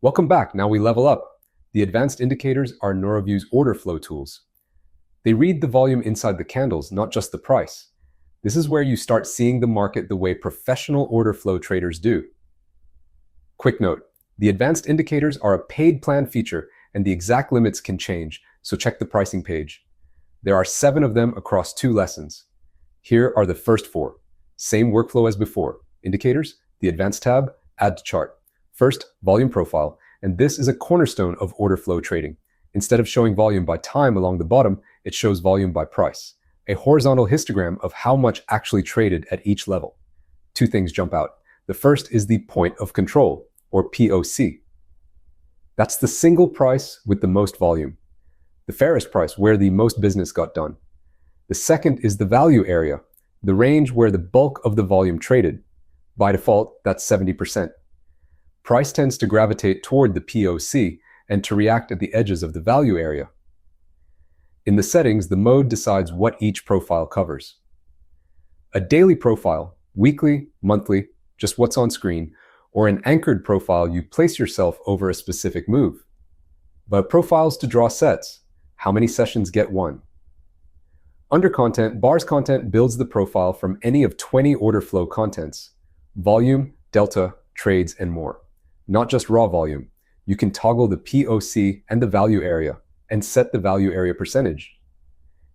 Welcome back. Now we level up. The advanced indicators are Noroview's order flow tools. They read the volume inside the candles, not just the price. This is where you start seeing the market the way professional order flow traders do. Quick note, the advanced indicators are a paid plan feature and the exact limits can change, so check the pricing page. There are 7 of them across 2 lessons. Here are the first 4. Same workflow as before. Indicators, the advanced tab, add to chart. First, volume profile, and this is a cornerstone of order flow trading. Instead of showing volume by time along the bottom, it shows volume by price. A horizontal histogram of how much actually traded at each level. 2 things jump out. The first is the point of control, or POC. That's the single price with the most volume. The fairest price, where the most business got done. The second is the value area, the range where the bulk of the volume traded. By default, that's 70%. Price tends to gravitate toward the POC and to react at the edges of the value area. In the settings, the mode decides what each profile covers. A daily profile, weekly, monthly, just what's on screen, or an anchored profile, you place yourself over a specific move. But profiles to draw sets, how many sessions get won. Under content, bars content builds the profile from any of 20 order flow contents, volume, delta, trades, and more. Not just raw volume. You can toggle the POC and the value area and set the value area percentage.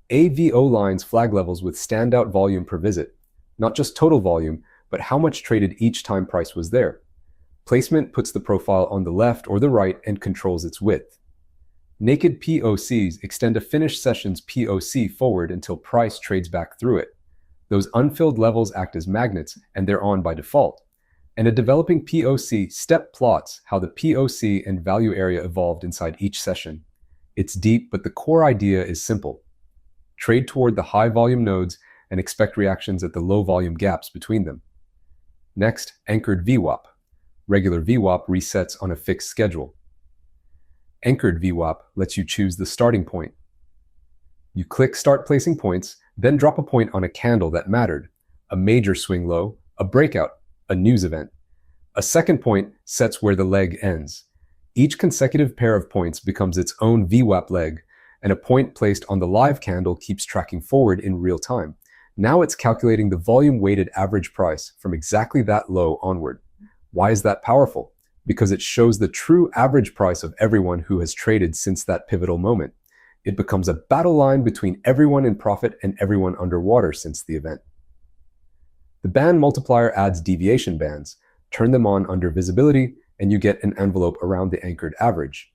AVO lines flag levels with standout volume per visit, not just total volume, but how much traded each time price was there. Placement puts the profile on the left or the right and controls its width. Naked POCs extend a finished session's POC forward until price trades back through it. Those unfilled levels act as magnets and they're on by default. And a developing POC step plots how the POC and value area evolved inside each session. It's deep, but the core idea is simple. Trade toward the high volume nodes and expect reactions at the low volume gaps between them. Next, anchored VWAP. Regular VWAP resets on a fixed schedule. Anchored VWAP lets you choose the starting point. You click Start Placing Points, then drop a point on a candle that mattered, a major swing low, a breakout, a news event. A second point sets where the leg ends. Each consecutive pair of points becomes its own VWAP leg, and a point placed on the live candle keeps tracking forward in real time. Now it's calculating the volume-weighted average price from exactly that low onward. Why is that powerful? Because it shows the true average price of everyone who has traded since that pivotal moment. It becomes a battle line between everyone in profit and everyone underwater since the event. The band multiplier adds deviation bands. Turn them on under visibility, and you get an envelope around the anchored average.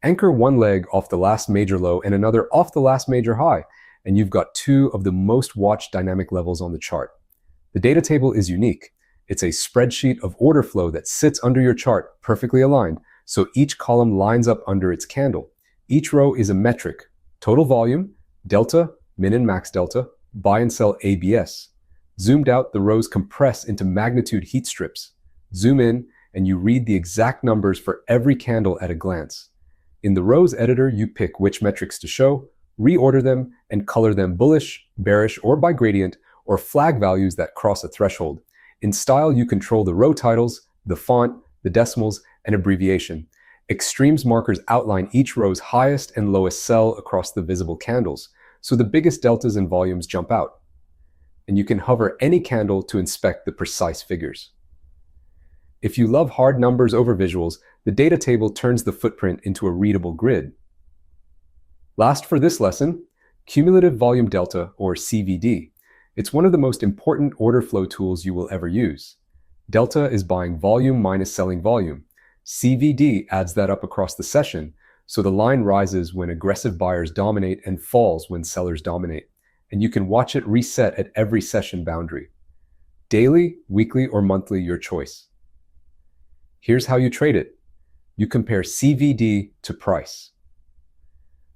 Anchor one leg off the last major low and another off the last major high, and you've got 2 of the most watched dynamic levels on the chart. The data table is unique. It's a spreadsheet of order flow that sits under your chart, perfectly aligned, so each column lines up under its candle. Each row is a metric: total volume, delta, min and max delta, buy and sell ABS. Zoomed out, the rows compress into magnitude heat strips. Zoom in, and you read the exact numbers for every candle at a glance. In the rows editor, you pick which metrics to show, reorder them, and color them bullish, bearish, or by gradient, or flag values that cross a threshold. In style, you control the row titles, the font, the decimals, and abbreviation. Extremes markers outline each row's highest and lowest sell across the visible candles, so the biggest deltas and volumes jump out. And you can hover any candle to inspect the precise figures. If you love hard numbers over visuals, the data table turns the footprint into a readable grid. Last for this lesson, Cumulative Volume Delta, or CVD. It's one of the most important order flow tools you will ever use. Delta is buying volume minus selling volume. CVD adds that up across the session, so the line rises when aggressive buyers dominate and falls when sellers dominate. And you can watch it reset at every session boundary. Daily, weekly, or monthly, your choice. Here's how you trade it. You compare CVD to price.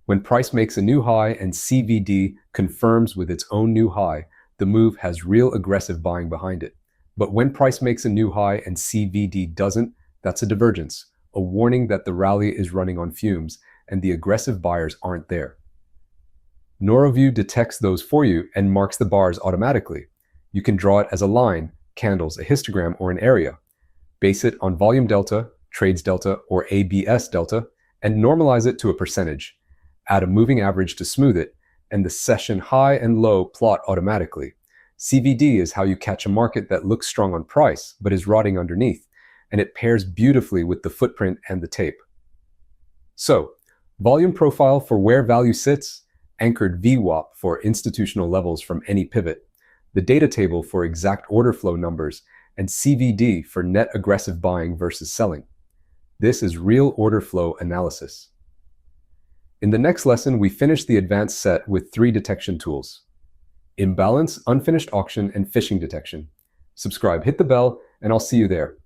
When price makes a new high and CVD confirms with its own new high, the move has real aggressive buying behind it. But when price makes a new high and CVD doesn't, that's a divergence, a warning that the rally is running on fumes and the aggressive buyers aren't there. Noroview detects those for you and marks the bars automatically. You can draw it as a line, candles, a histogram, or an area. Base it on volume delta, trades delta, or ABS delta, and normalize it to a percentage. Add a moving average to smooth it, and the session high and low plot automatically. CVD is how you catch a market that looks strong on price, but is rotting underneath, and it pairs beautifully with the footprint and the tape. So, volume profile for where value sits, anchored VWAP for institutional levels from any pivot, the data table for exact order flow numbers, and CVD for net aggressive buying versus selling. This is real order flow analysis. In the next lesson, we finish the advanced set with 3 detection tools: imbalance, unfinished auction, and phishing detection. Subscribe, hit the bell, and I'll see you there.